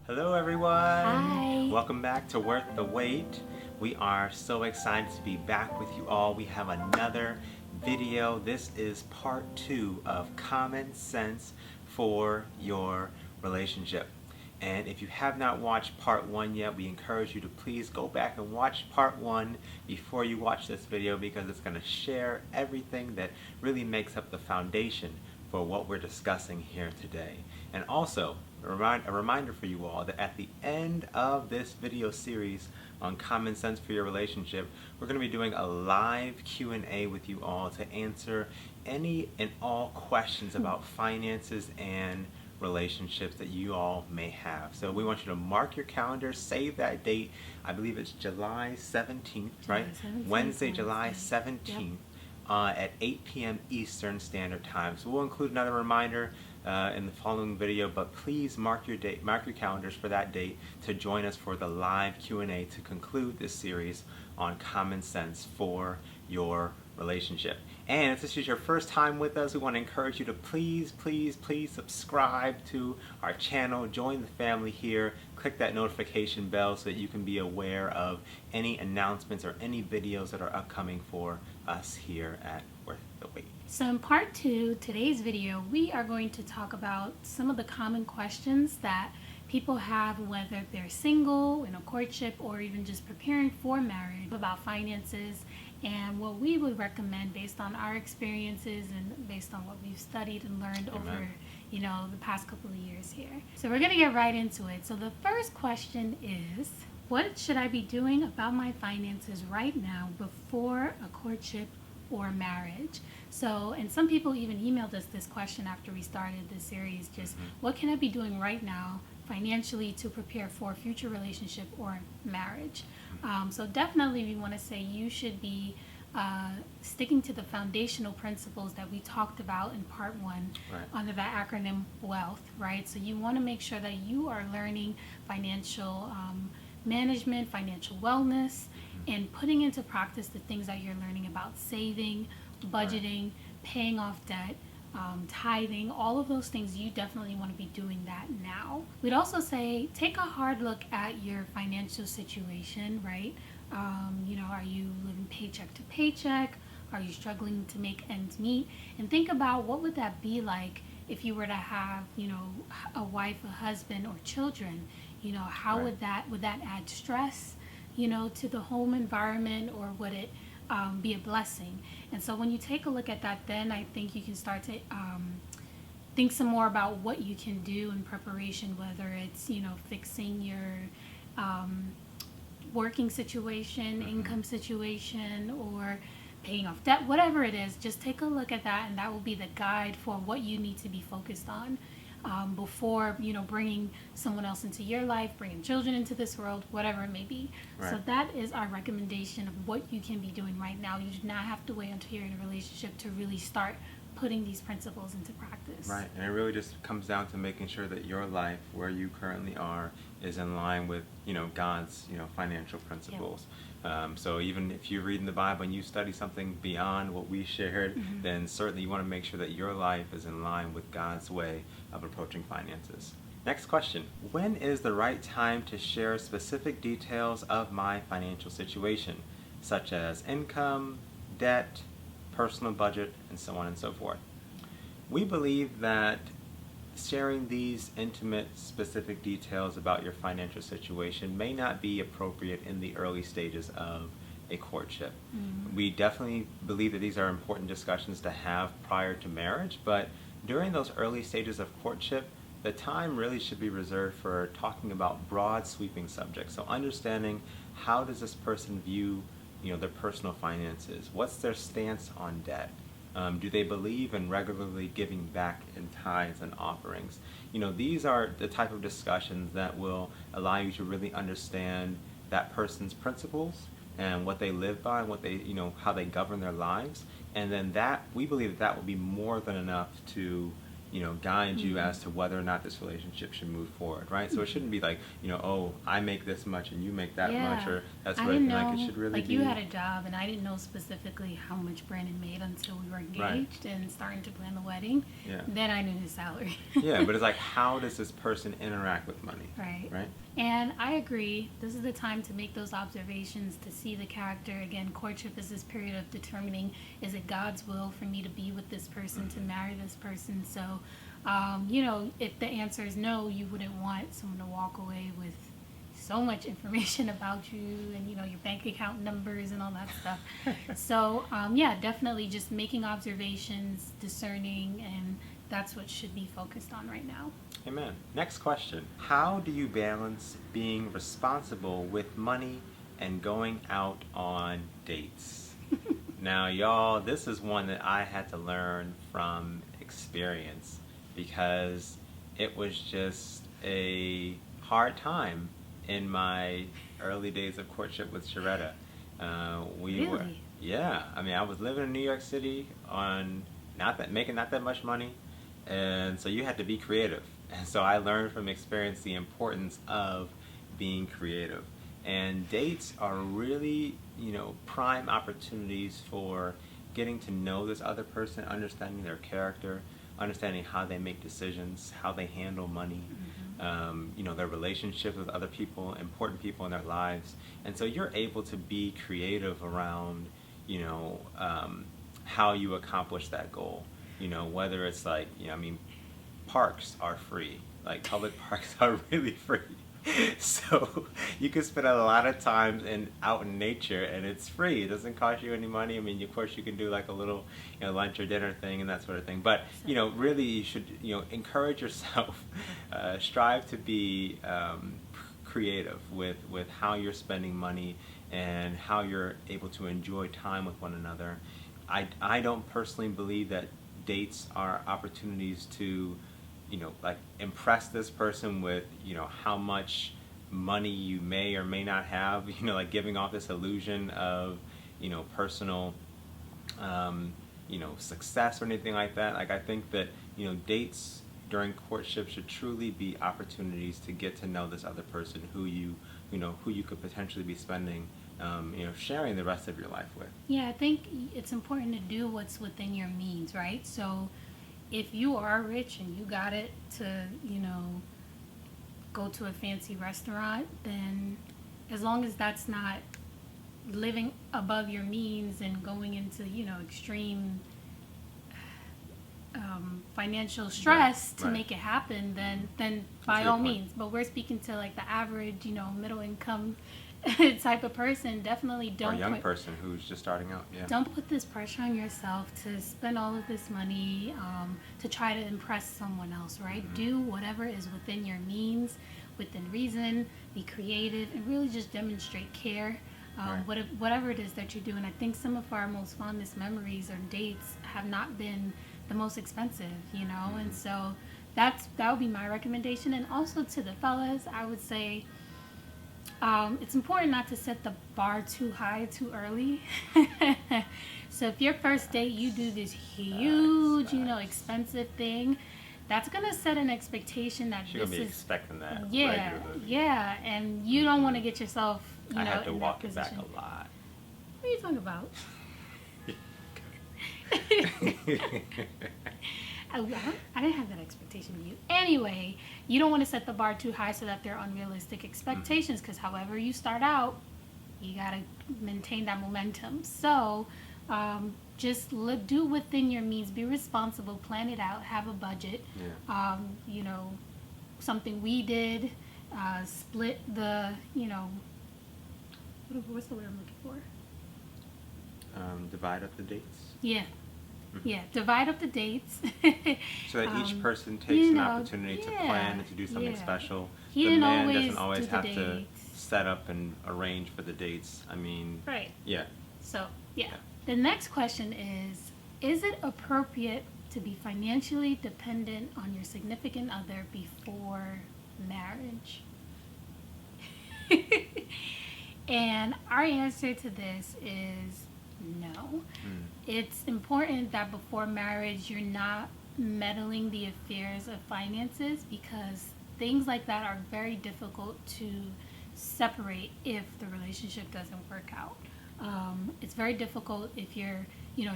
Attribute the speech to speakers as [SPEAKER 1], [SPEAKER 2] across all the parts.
[SPEAKER 1] Hello everyone!
[SPEAKER 2] Hi!
[SPEAKER 1] Welcome back to Worth the Wait. We are so excited to be back with you all. We have another video. This is part 2 of Common Sense for Your Relationship. And if you have not watched part 1 yet, we encourage you to please go back and watch part 1 before you watch this video, because it's going to share everything that really makes up the foundation for what we're discussing here today. And also, a reminder for you all that at the end of this video series on Common Sense for Your Relationship, we're going to be doing a live Q&A with you all to answer any and all questions about finances and relationships that you all may have. So we want you to mark your calendar, save that date. I believe it's July 17th, right?
[SPEAKER 2] 17th,
[SPEAKER 1] Wednesday, July 17th.
[SPEAKER 2] Yep.
[SPEAKER 1] At 8 p.m. Eastern Standard Time. So we'll include another reminder in the following video, but please mark your calendars for that date to join us for the live Q&A to conclude this series on Common Sense for Your Relationship. And if this is your first time with us, we want to encourage you to please subscribe to our channel, join the family here, click that notification bell so that you can be aware of any announcements or any videos that are upcoming for us here at Worth the Wait.
[SPEAKER 2] So in part 2, today's video, we are going to talk about some of the common questions that people have, whether they're single, in a courtship, or even just preparing for marriage, about finances and what we would recommend based on our experiences and based on what we've studied and learned over the past couple of years here. So we're going to get right into it. So the first question is, what should I be doing about my finances right now before a courtship or marriage? So, and some people even emailed us this question after we started this series, just what can I be doing right now financially to prepare for a future relationship or marriage? So definitely we want to say you should be sticking to the foundational principles that we talked about in part 1 under that acronym WEALTH, right? So you want to make sure that you are learning financial management, financial wellness, and putting into practice the things that you're learning about saving, budgeting, paying off debt, tithing, all of those things. You definitely want to be doing that now. We'd also say take a hard look at your financial situation, right? Are you living paycheck to paycheck? Are you struggling to make ends meet? And think about what would that be like if you were to have, a wife, a husband, or children. How would that add stress, to the home environment, or would it be a blessing? And so when you take a look at that, then I think you can start to think some more about what you can do in preparation, whether it's, fixing your working situation, income situation, or paying off debt, whatever it is. Just take a look at that, and that will be the guide for what you need to be focused on before bringing someone else into your life, bringing children into this world, whatever it may be. So that is our recommendation of what you can be doing right now. You do not have to wait until you're in a relationship to really start putting these principles into practice.
[SPEAKER 1] Right, and it really just comes down to making sure that your life, where you currently are, is in line with God's financial principles. So even if you read in the Bible and you study something beyond what we shared, then certainly you want to make sure that your life is in line with God's way of approaching finances. Next question. When is the right time to share specific details of my financial situation, such as income, debt, personal budget, and so on and so forth? We believe that sharing these intimate, specific details about your financial situation may not be appropriate in the early stages of a courtship. We definitely believe that these are important discussions to have prior to marriage, but during those early stages of courtship, the time really should be reserved for talking about broad, sweeping subjects. So understanding, how does this person view their personal finances? What's their stance on debt? Do they believe in regularly giving back in tithes and offerings? These are the type of discussions that will allow you to really understand that person's principles and what they live by, and what they, how they govern their lives. And then we believe that will be more than enough to, guide you as to whether or not this relationship should move forward, right? So it shouldn't be like, oh, I make this much and you make that much, or that's
[SPEAKER 2] I
[SPEAKER 1] what
[SPEAKER 2] didn't
[SPEAKER 1] like
[SPEAKER 2] know,
[SPEAKER 1] it should really
[SPEAKER 2] like
[SPEAKER 1] be.
[SPEAKER 2] you had a job and I didn't know specifically how much Brandon made until we were engaged and starting to plan the wedding.
[SPEAKER 1] Yeah.
[SPEAKER 2] Then I knew his salary.
[SPEAKER 1] Yeah, but it's like, how does this person interact with money?
[SPEAKER 2] Right.
[SPEAKER 1] Right.
[SPEAKER 2] And I agree. This is the time to make those observations, to see the character. Again, courtship is this period of determining, is it God's will for me to be with this person, to marry this person? So, if the answer is no, you wouldn't want someone to walk away with so much information about you and, your bank account numbers and all that stuff. So, definitely just making observations, discerning, and that's what should be focused on right now.
[SPEAKER 1] Amen. Next question. How do you balance being responsible with money and going out on dates? Now, y'all, this is one that I had to learn from experience because it was just a hard time in my early days of courtship with Sharetta.
[SPEAKER 2] Really?
[SPEAKER 1] Yeah. I mean, I was living in New York City on making not that much money, and so you had to be creative. And so I learned from experience the importance of being creative. And dates are really, prime opportunities for getting to know this other person, understanding their character, understanding how they make decisions, how they handle money, their relationships with other people, important people in their lives. And so you're able to be creative around, how you accomplish that goal. Whether it's like, parks are free. Like, public parks are really free. So you can spend a lot of time out in nature, and it's free. It doesn't cost you any money. I mean, of course, you can do like a little lunch or dinner thing and that sort of thing. But really, you should encourage yourself. Strive to be creative with how you're spending money and how you're able to enjoy time with one another. I don't personally believe that dates are opportunities to impress this person with, how much money you may or may not have, like giving off this illusion of, personal, success or anything like that. Like, I think that, dates during courtship should truly be opportunities to get to know this other person who you could potentially be spending, sharing the rest of your life with.
[SPEAKER 2] Yeah, I think it's important to do what's within your means, right? So if you are rich and you got it to, go to a fancy restaurant, then as long as that's not living above your means and going into, extreme financial stress to make it happen, then by all means. But we're speaking to like the average, middle income type of person. Definitely don't.
[SPEAKER 1] Or a young person who's just starting out. Yeah.
[SPEAKER 2] Don't put this pressure on yourself to spend all of this money to try to impress someone else, right? Mm-hmm. Do whatever is within your means, within reason. Be creative and really just demonstrate care. Whatever it is that you're doing. I think some of our most fondest memories or dates have not been the most expensive, mm-hmm. And so that would be my recommendation. And also to the fellas, I would say it's important not to set the bar too high too early. So if your first date you do this huge, expensive thing, that's gonna set an expectation that
[SPEAKER 1] She's gonna be expecting that.
[SPEAKER 2] Regularly. Yeah, and you don't want to get yourself.
[SPEAKER 1] I have to walk it back a lot.
[SPEAKER 2] What are you talking about? I didn't have that expectation of you. Anyway, you don't want to set the bar too high so that they're unrealistic expectations, because however you start out, you got to maintain that momentum. So just do within your means. Be responsible. Plan it out. Have a budget.
[SPEAKER 1] Yeah.
[SPEAKER 2] Something we did, split the, what's the word I'm looking for?
[SPEAKER 1] Divide up the dates.
[SPEAKER 2] Yeah. Yeah, divide up the dates.
[SPEAKER 1] So that each person takes an opportunity to plan and to do something special. The man doesn't always have to set up and arrange for the dates. I mean,
[SPEAKER 2] right.
[SPEAKER 1] Yeah.
[SPEAKER 2] So, yeah. The next question is it appropriate to be financially dependent on your significant other before marriage? And our answer to this is no. It's important that before marriage you're not meddling the affairs of finances, because things like that are very difficult to separate if the relationship doesn't work out. It's very difficult if you're,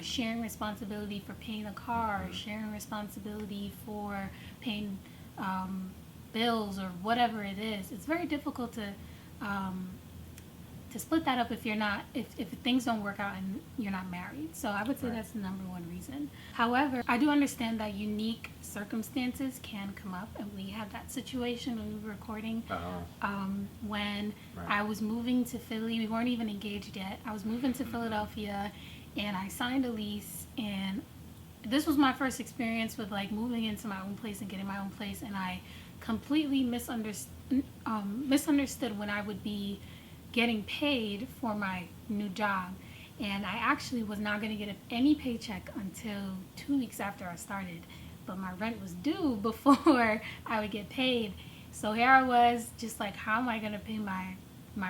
[SPEAKER 2] sharing responsibility for paying a car, or sharing responsibility for paying bills or whatever it is. It's very difficult to split that up if you're not, if things don't work out and you're not married. So I would say that's the number one reason. However, I do understand that unique circumstances can come up, and we had that situation when we were recording. When I was moving to Philly. We weren't even engaged yet. I was moving to Philadelphia, and I signed a lease, and this was my first experience with like moving into my own place and getting my own place, and I completely misunderstood when I would be getting paid for my new job. And I actually was not going to get any paycheck until 2 weeks after I started, but my rent was due before I would get paid. So here I was, just like, how am I going to pay my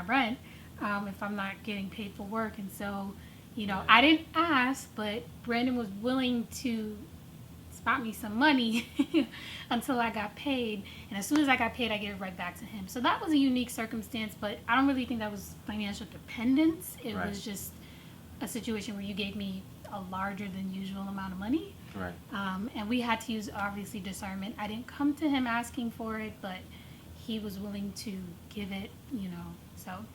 [SPEAKER 2] rent if I'm not getting paid for work? And so, I didn't ask, but Brandon was willing to spot me some money until I got paid, and as soon as I got paid, I gave it right back to him. So that was a unique circumstance, but I don't really think that was financial dependence. It was just a situation where you gave me a larger than usual amount of money, and we had to use, obviously, discernment. I didn't come to him asking for it, but he was willing to give it, so.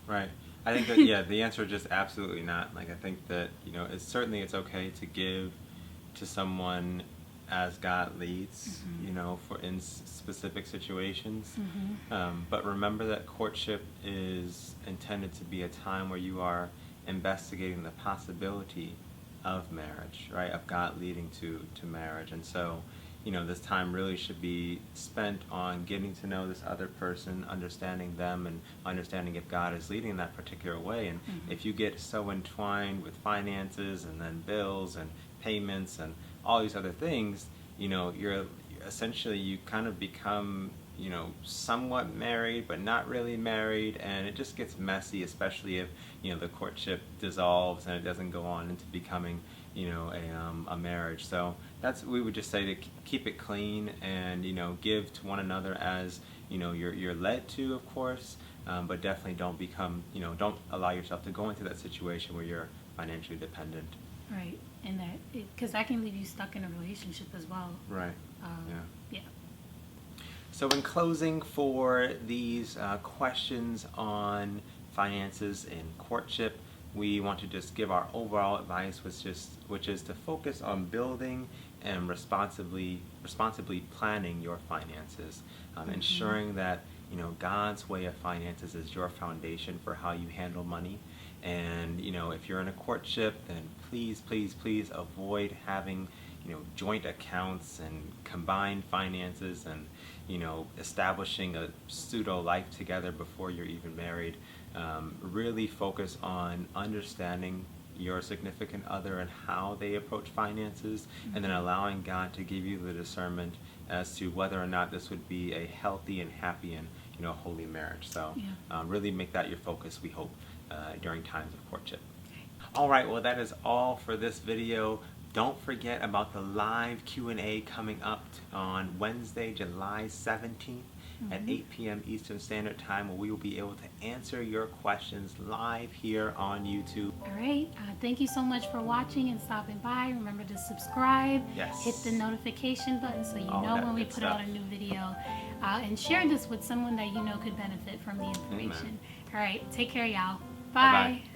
[SPEAKER 1] Right. I think that, the answer is just absolutely not. Like, I think that, it's okay to give to someone as God leads, for in specific situations. But remember that courtship is intended to be a time where you are investigating the possibility of marriage, right? Of God leading to marriage. And so, this time really should be spent on getting to know this other person, understanding them, and understanding if God is leading in that particular way. And if you get so entwined with finances and then bills and payments and all these other things, you're essentially, you kind of become, somewhat married but not really married, and it just gets messy, especially if the courtship dissolves and it doesn't go on into becoming a marriage. So we would just say to keep it clean and give to one another as you're led to, of course, but definitely don't become, don't allow yourself to go into that situation where you're financially dependent.
[SPEAKER 2] Right, and because that can leave you stuck in a relationship as well.
[SPEAKER 1] Right.
[SPEAKER 2] Yeah.
[SPEAKER 1] So in closing, for these questions on finances and courtship, we want to just give our overall advice, which is to focus on building and responsibly planning your finances, ensuring that God's way of finances is your foundation for how you handle money. And if you're in a courtship, then please avoid having joint accounts and combined finances, and establishing a pseudo life together before you're even married. Really focus on understanding your significant other and how they approach finances, and then allowing God to give you the discernment as to whether or not this would be a healthy and happy and holy marriage. So really make that your focus, we hope, during times of courtship. All right, well, that is all for this video. Don't forget about the live Q&A coming up on Wednesday, July 17th at 8 p.m. Eastern Standard Time, where we will be able to answer your questions live here on YouTube.
[SPEAKER 2] All right. Thank you so much for watching and stopping by. Remember to subscribe.
[SPEAKER 1] Yes.
[SPEAKER 2] Hit the notification button so you know when we put out a new video. And share this with someone that could benefit from the information.
[SPEAKER 1] Amen.
[SPEAKER 2] All right. Take care, y'all.
[SPEAKER 1] Bye-bye.
[SPEAKER 2] Bye.